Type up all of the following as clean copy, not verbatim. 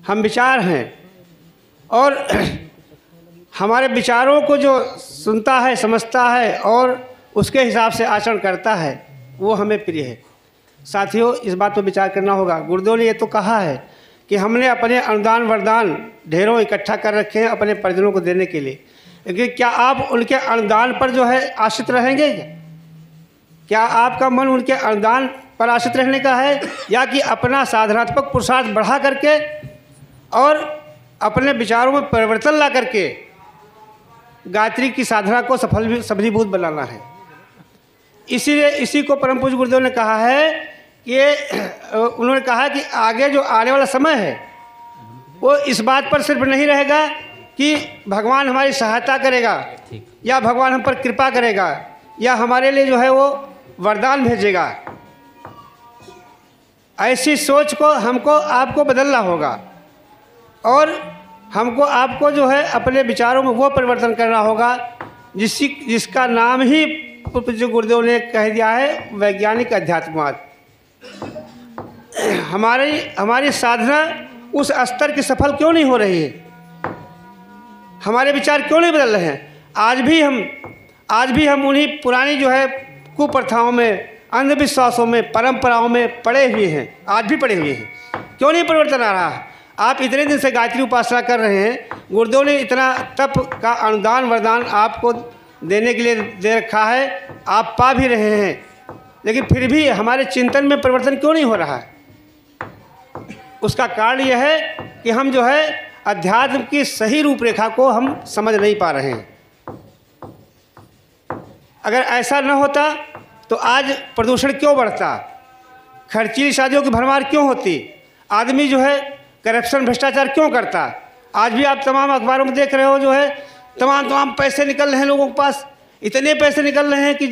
हम विचार हैं और हमारे विचारों को जो सुनता है, समझता है और उसके हिसाब से आचरण करता है वो हमें प्रिय है। साथियों, इस बात पर विचार करना होगा। गुरुदेव ने ये तो कहा है कि हमने अपने अनुदान वरदान ढेरों इकट्ठा कर रखे हैं अपने परिजनों को देने के लिए, लेकिन क्या आप उनके अनुदान पर जो है आश्रित रहेंगे? क्या आपका मन उनके अनुदान पर आश्रित रहने का है, या कि अपना साधनात्मक पुरुषार्थ बढ़ा करके और अपने विचारों में परिवर्तन ला करके गायत्री की साधना को सफलीभूत बनाना है? इसीलिए इसी को परम पूज्य गुरुदेव ने कहा है कि उन्होंने कहा कि आगे जो आने वाला समय है वो इस बात पर सिर्फ नहीं रहेगा कि भगवान हमारी सहायता करेगा या भगवान हम पर कृपा करेगा या हमारे लिए जो है वो वरदान भेजेगा। ऐसी सोच को हमको आपको बदलना होगा और हमको आपको जो है अपने विचारों में वो परिवर्तन करना होगा जिसका नाम ही पूज्य गुरुदेव ने कह दिया है, वैज्ञानिक अध्यात्मवाद। हमारी साधना उस स्तर की सफल क्यों नहीं हो रही है? हमारे विचार क्यों नहीं बदल रहे हैं? आज भी हम उन्हीं पुरानी जो है कुप्रथाओं में, अंधविश्वासों में, परंपराओं में पड़े हुए हैं। आज भी पड़े हुए हैं। क्यों नहीं परिवर्तन आ रहा है? आप इतने दिन से गायत्री उपासना कर रहे हैं, गुरुदेव ने इतना तप का अनुदान वरदान आपको देने के लिए दे रखा है, आप पा भी रहे हैं, लेकिन फिर भी हमारे चिंतन में परिवर्तन क्यों नहीं हो रहा है? उसका कारण यह है कि हम जो है अध्यात्म की सही रूपरेखा को हम समझ नहीं पा रहे हैं। अगर ऐसा न होता तो आज प्रदूषण क्यों बढ़ता, खर्चीली शादियों की भरमार क्यों होती, आदमी जो है करप्शन भ्रष्टाचार क्यों करता? आज भी आप तमाम अखबारों में देख रहे हो जो है तमाम पैसे निकल रहे हैं लोगों के पास। इतने पैसे निकल रहे हैं कि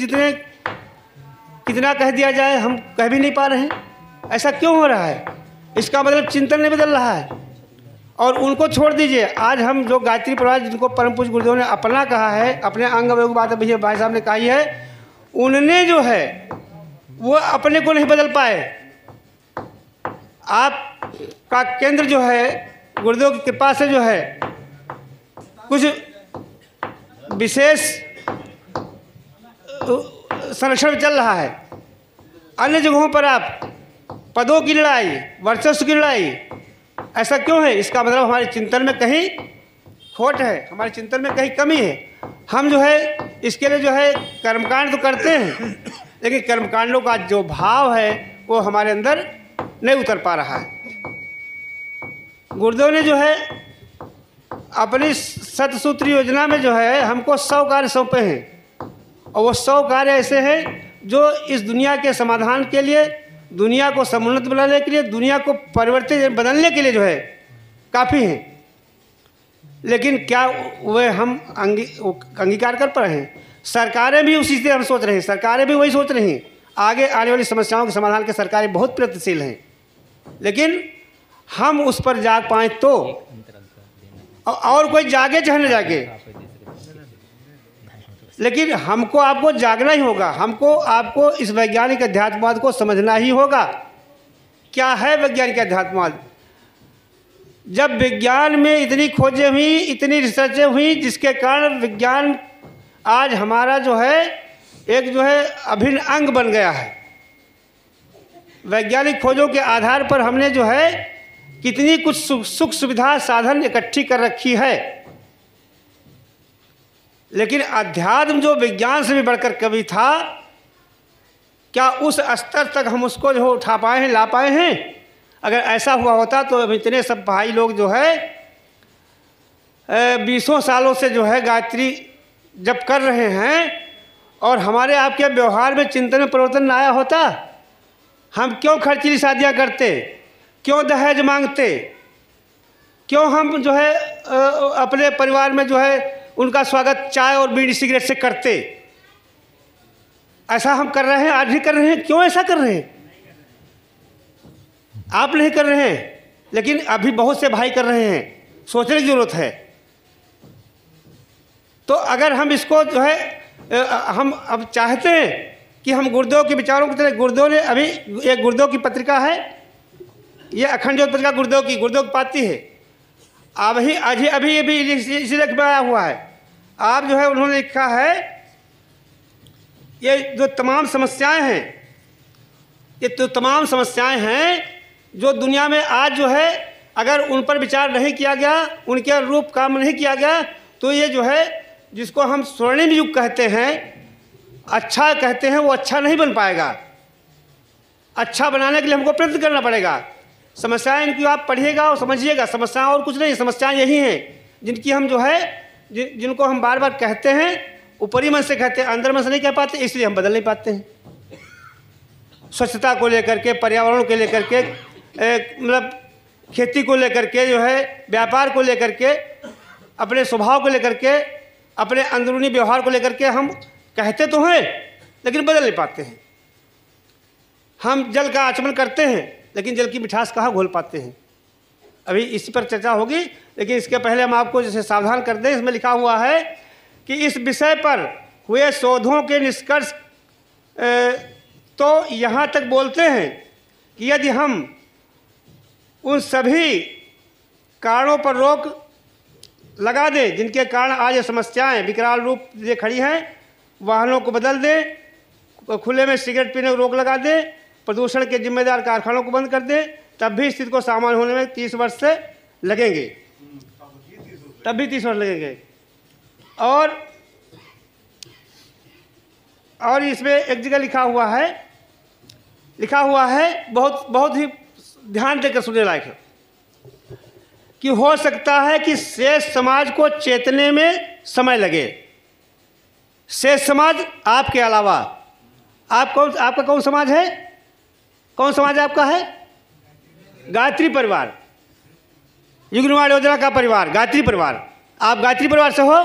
कितना कह दिया जाए हम कह भी नहीं पा रहे हैं। ऐसा क्यों हो रहा है? इसका मतलब चिंतन नहीं बदल रहा है। और उनको छोड़ दीजिए, आज हम जो गायत्री परिवार जिनको परम पूज्य गुरुदेव ने अपना कहा है, अपने अंग अवयव की बात भैया भाई साहब ने कही है, उनने जो है वो अपने को नहीं बदल पाए। आपका केंद्र जो है गुरुदेव की कृपा से जो है कुछ विशेष संरक्षण में चल रहा है। अन्य जगहों पर आप पदों की लड़ाई, वर्चस्व की लड़ाई, ऐसा क्यों है? इसका मतलब हमारे चिंतन में कहीं खोट है, हमारे चिंतन में कहीं कमी है। हम जो है इसके लिए जो है कर्मकांड तो करते हैं, लेकिन कर्मकांडों का जो भाव है वो हमारे अंदर नहीं उतर पा रहा है। गुरुदेव ने जो है अपनी सतसूत्र योजना में जो है हमको 100 कार्य सौंपे हैं, और वो 100 कार्य ऐसे हैं जो इस दुनिया के समाधान के लिए, दुनिया को समुन्नत बनाने के लिए, दुनिया को परिवर्तित बदलने के लिए जो है काफ़ी हैं। लेकिन क्या वे हम अंगीकार कर पा रहे हैं? सरकारें भी उसी से हम सोच रहे हैं, सरकारें भी वही सोच रही हैं। आगे आने वाली समस्याओं के समाधान के सरकारें बहुत प्रयत्नशील हैं, लेकिन हम उस पर जाग पाएँ तो, और कोई जागे चाहे न जागे, लेकिन हमको आपको जागना ही होगा। हमको आपको इस वैज्ञानिक अध्यात्मवाद को समझना ही होगा। क्या है वैज्ञानिक अध्यात्मवाद? जब विज्ञान में इतनी खोजें हुई, इतनी रिसर्चें हुई, जिसके कारण विज्ञान आज हमारा जो है एक जो है अभिन्न अंग बन गया है। वैज्ञानिक खोजों के आधार पर हमने जो है कितनी कुछ सुख सुविधा साधन इकट्ठी कर रखी है, लेकिन अध्यात्म जो विज्ञान से भी बढ़कर कभी था, क्या उस स्तर तक हम उसको जो उठा पाए हैं, ला पाए हैं? अगर ऐसा हुआ होता तो अब इतने सब भाई लोग जो है 20 सालों से जो है गायत्री जब कर रहे हैं और हमारे आपके व्यवहार में चिंतन में परिवर्तन न आया होता, हम क्यों खर्चीली शादियाँ करते, क्यों दहेज मांगते, क्यों हम जो है अपने परिवार में जो है उनका स्वागत चाय और बीड़ी सिगरेट से करते? ऐसा हम कर रहे हैं, आज भी कर रहे हैं। क्यों ऐसा कर रहे हैं? आप नहीं कर रहे हैं, लेकिन अभी बहुत से भाई कर रहे हैं। सोचने की जरूरत है। तो अगर हम इसको जो है हम अब चाहते हैं कि हम गुरुदेव के विचारों की तरह, गुरुदेव ने अभी एक गुरुदेव की पत्रिका है ये अखंड ज्योत पत्रिका गुरुदेव की पाती है। अभी अभी अभी अभी इसी लेख में आया हुआ है। आप जो है उन्होंने लिखा है ये जो तमाम समस्याएं हैं, ये तो तमाम समस्याएं हैं जो दुनिया में आज जो है अगर उन पर विचार नहीं किया गया, उनके अनुरूप काम नहीं किया गया, तो ये जो है जिसको हम स्वर्णिम युग कहते हैं, अच्छा कहते हैं, वो अच्छा नहीं बन पाएगा। अच्छा बनाने के लिए हमको प्रयत्न करना पड़ेगा। समस्याएं इनकी आप पढ़िएगा और समझिएगा। समस्याएं और कुछ नहीं, समस्याएं यही हैं जिनकी हम जो है जिनको हम बार बार कहते हैं, ऊपरी मन से कहते हैं, अंदर मन से नहीं कह पाते, इसलिए हम बदल नहीं पाते हैं। स्वच्छता को लेकर के, पर्यावरण को लेकर के, मतलब खेती को लेकर के, जो है व्यापार को लेकर के, अपने स्वभाव को लेकर के, अपने अंदरूनी व्यवहार को लेकर के हम कहते तो हैं लेकिन बदल नहीं पाते हैं। हम जल का आचमन करते हैं लेकिन जल की मिठास कहाँ घोल पाते हैं। अभी इसी पर चर्चा होगी, लेकिन इसके पहले हम आपको जैसे सावधान कर दें। इसमें लिखा हुआ है कि इस विषय पर हुए शोधों के निष्कर्ष तो यहाँ तक बोलते हैं कि यदि हम उन सभी कारणों पर रोक लगा दें जिनके कारण आज ये समस्याएं विकराल रूप लिए खड़ी हैं, वाहनों को बदल दें, खुले में सिगरेट पीने को रोक लगा दें, प्रदूषण के जिम्मेदार कारखानों को बंद कर दें, तब भी स्थिति को सामान्य होने में 30 वर्ष से लगेंगे। तब भी 30 वर्ष लगेंगे। और इसमें एक जगह लिखा हुआ है बहुत ही ध्यान देकर सुनने लायक है कि हो सकता है कि शेष समाज को चेतने में समय लगे। शेष समाज आपके अलावा आपका कौन समाज है? कौन समाज आपका है? गायत्री परिवार, युग निर्माण योजना का परिवार, गायत्री परिवार। आप गायत्री परिवार से हो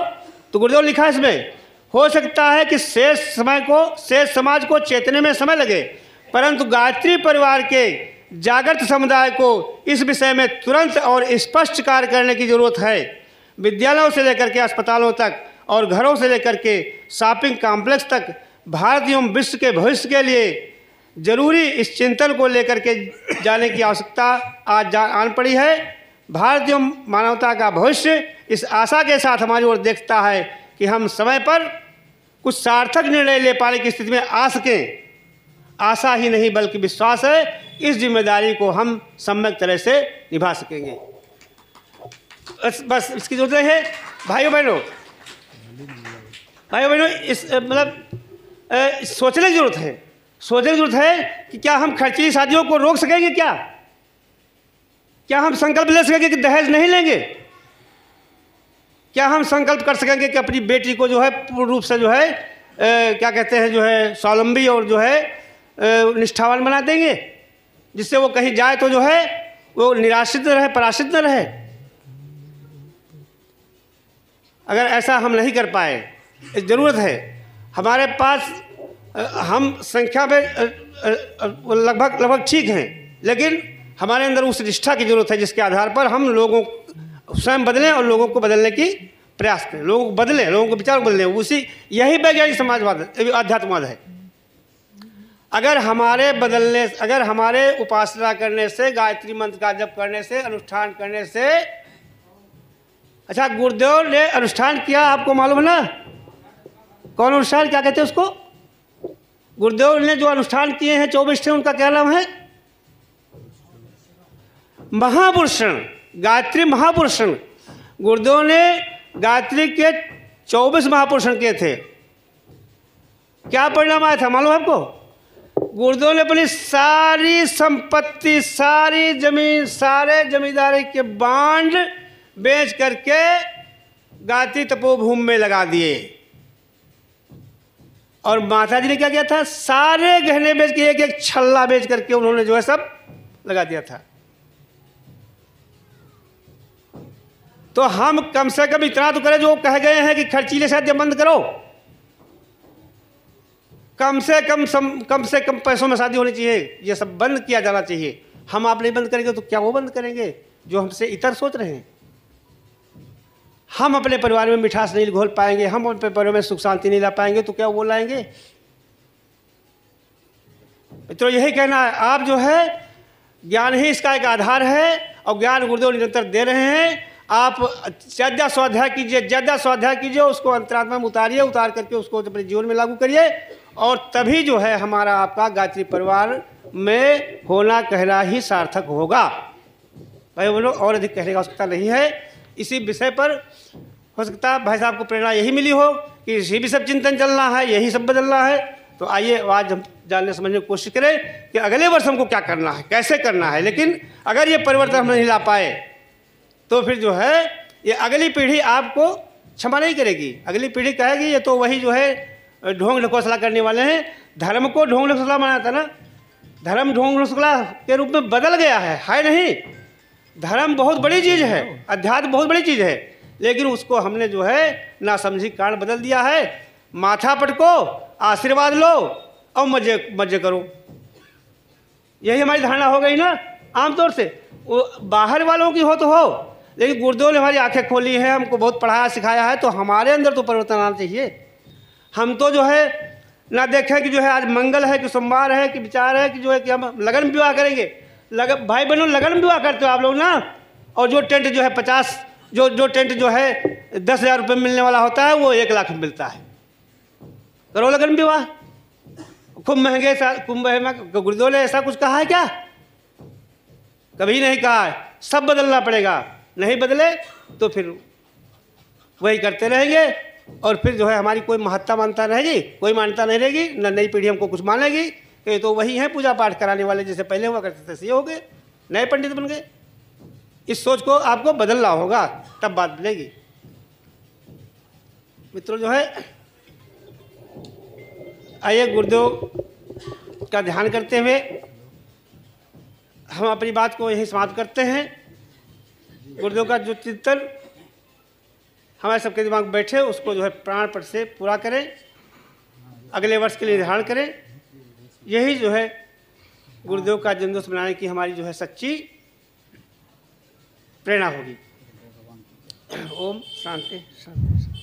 तो गुरुदेव लिखा है इसमें, हो सकता है कि शेष समाज को चेतने में समय लगे, परंतु गायत्री परिवार के जागृत समुदाय को इस विषय में तुरंत और स्पष्ट कार्य करने की जरूरत है। विद्यालयों से लेकर के अस्पतालों तक और घरों से लेकर के शॉपिंग कॉम्प्लेक्स तक भारत एवं विश्व के भविष्य के लिए जरूरी इस चिंतन को लेकर के जाने की आवश्यकता आज आन पड़ी है। भारत एवं मानवता का भविष्य इस आशा के साथ हमारी ओर देखता है कि हम समय पर कुछ सार्थक निर्णय ले पाने की स्थिति में आ सकें। आशा ही नहीं बल्कि विश्वास है इस जिम्मेदारी को हम सम्यक तरह से निभा सकेंगे। बस इसकी जरूरत है भाइयों बहनों, इस मतलब सोचने की जरूरत है कि क्या हम खर्चीली शादियों को रोक सकेंगे? क्या हम संकल्प ले सकेंगे कि दहेज नहीं लेंगे? क्या हम संकल्प कर सकेंगे कि अपनी बेटी को जो है पूर्ण रूप से जो है क्या कहते हैं जो है स्वावलंबी और जो है निष्ठावान बना देंगे, जिससे वो कहीं जाए तो जो है वो निराश्रित न रहे, पराश्रित न रहे? अगर ऐसा हम नहीं कर पाए, ज़रूरत है हमारे पास, हम संख्या में लगभग ठीक हैं, लेकिन हमारे अंदर उस निष्ठा की जरूरत है जिसके आधार पर हम लोगों स्वयं बदलें और लोगों को बदलने की प्रयास करें, लोगों को बदलें, लोगों को विचार बदलें। यही वैज्ञानिक समाजवाद अध्यात्मवाद है। अगर हमारे उपासना करने से, गायत्री मंत्र का जप करने से, अनुष्ठान करने से, अच्छा गुरुदेव ने अनुष्ठान किया, आपको मालूम है ना? कौन अनुष्ठान, क्या कहते हैं उसको? गुरुदेव ने जो अनुष्ठान किए हैं 24 थे, उनका क्या नाम है? महापुरुषण, गायत्री महापुरुषण। गुरुदेव ने गायत्री के 24 महापुरुषण किए थे। क्या परिणाम आया था मालूम है आपको? गुरुदेव ने अपनी सारी संपत्ति, सारी जमीन, सारे जमींदारी के बांड बेच करके गायत्री तपोभूमि में लगा दिए। और माता जी ने क्या किया था? सारे गहने बेच के एक छल्ला बेच करके उन्होंने जो है सब लगा दिया था। तो हम कम से कम इतना तो करें जो कह गए हैं कि खर्चीले शादियां बंद करो। कम से कम पैसों में शादी होनी चाहिए, ये सब बंद किया जाना चाहिए। हम आप नहीं बंद करेंगे तो क्या वो बंद करेंगे जो हमसे इतर सोच रहे हैं? हम अपने परिवार में मिठास नहीं घोल पाएंगे, हम अपने परिवार में सुख शांति नहीं ला पाएंगे तो क्या वो लाएंगे? तो यही कहना है, आप जो है ज्ञान ही इसका एक आधार है और ज्ञान गुरुदेव निरंतर दे रहे हैं। आप ज़्यादा स्वाध्याय कीजिए, ज़्यादा स्वाध्याय कीजिए, उसको अंतरात्मा में उतारिए, उतार करके उसको अपने जीवन में लागू करिए और तभी जो है हमारा आपका गायत्री परिवार में होना कहना ही सार्थक होगा। भाई बोलो, और अधिक कहने की आवश्यकता नहीं है। इसी विषय पर हो सकता है भाई साहब को प्रेरणा यही मिली हो कि इसी भी सब चिंतन चलना है, यही सब बदलना है। तो आइए आज हम जानने समझने की कोशिश करें कि अगले वर्ष हमको क्या करना है, कैसे करना है। लेकिन अगर ये परिवर्तन हम नहीं ला पाए तो फिर जो है ये अगली पीढ़ी आपको क्षमा नहीं करेगी। अगली पीढ़ी कहेगी ये तो वही जो है ढोंग ढकोसला करने वाले हैं। धर्म को ढोंग ढकोसला माना था ना, धर्म ढोंग ढकोसला के रूप में बदल गया है नहीं। धर्म बहुत बड़ी चीज़ है, अध्यात्म बहुत बड़ी चीज़ है, लेकिन उसको हमने जो है नासमझी कारण बदल दिया है। माथा पटको, आशीर्वाद लो और मजे करो, यही हमारी धारणा हो गई ना। आमतौर से वो बाहर वालों की हो तो हो, लेकिन गुरुदेव ने हमारी आंखें खोली हैं, हमको बहुत पढ़ाया सिखाया है, तो हमारे अंदर तो परिवर्तन आना चाहिए। हम तो जो है ना देखें कि जो है आज मंगल है कि सोमवार है कि विचार है कि जो है कि हम लगन विवाह करेंगे। भाई बहनों, लगन विवाह करते हो आप लोग ना, और जो टेंट जो है 50 जो टेंट जो है 10,000 रुपये मिलने वाला होता है वो 1 लाख में मिलता है। करो लगन विवाह, खूब महंगे कुंभ में। गुरुदेव ने ऐसा कुछ कहा है क्या? कभी नहीं कहा है। सब बदलना पड़ेगा, नहीं बदले तो फिर वही करते रहेंगे और फिर जो है हमारी कोई महत्ता मानता रहेगी, कोई मान्यता नहीं रहेगी, न नई पीढ़ी हमको कुछ मानेगी कि तो वही हैं पूजा पाठ कराने वाले, जैसे पहले हुआ करते थे ये हो गए, नए पंडित बन गए। इस सोच को आपको बदलना होगा, तब बात बदलेगी। मित्रों जो है आइए गुरुदेव का ध्यान करते हुए हम अपनी बात को यहीं समाप्त करते हैं। गुरुदेव का जो चिंतन हमारे सबके दिमाग में बैठे उसको जो है प्राणपट से पूरा करें, अगले वर्ष के लिए निर्धारण करें। यही जो है गुरुदेव का जन्मदिवस मनाने की हमारी जो है सच्ची प्रेरणा होगी। ओम शांति शांति।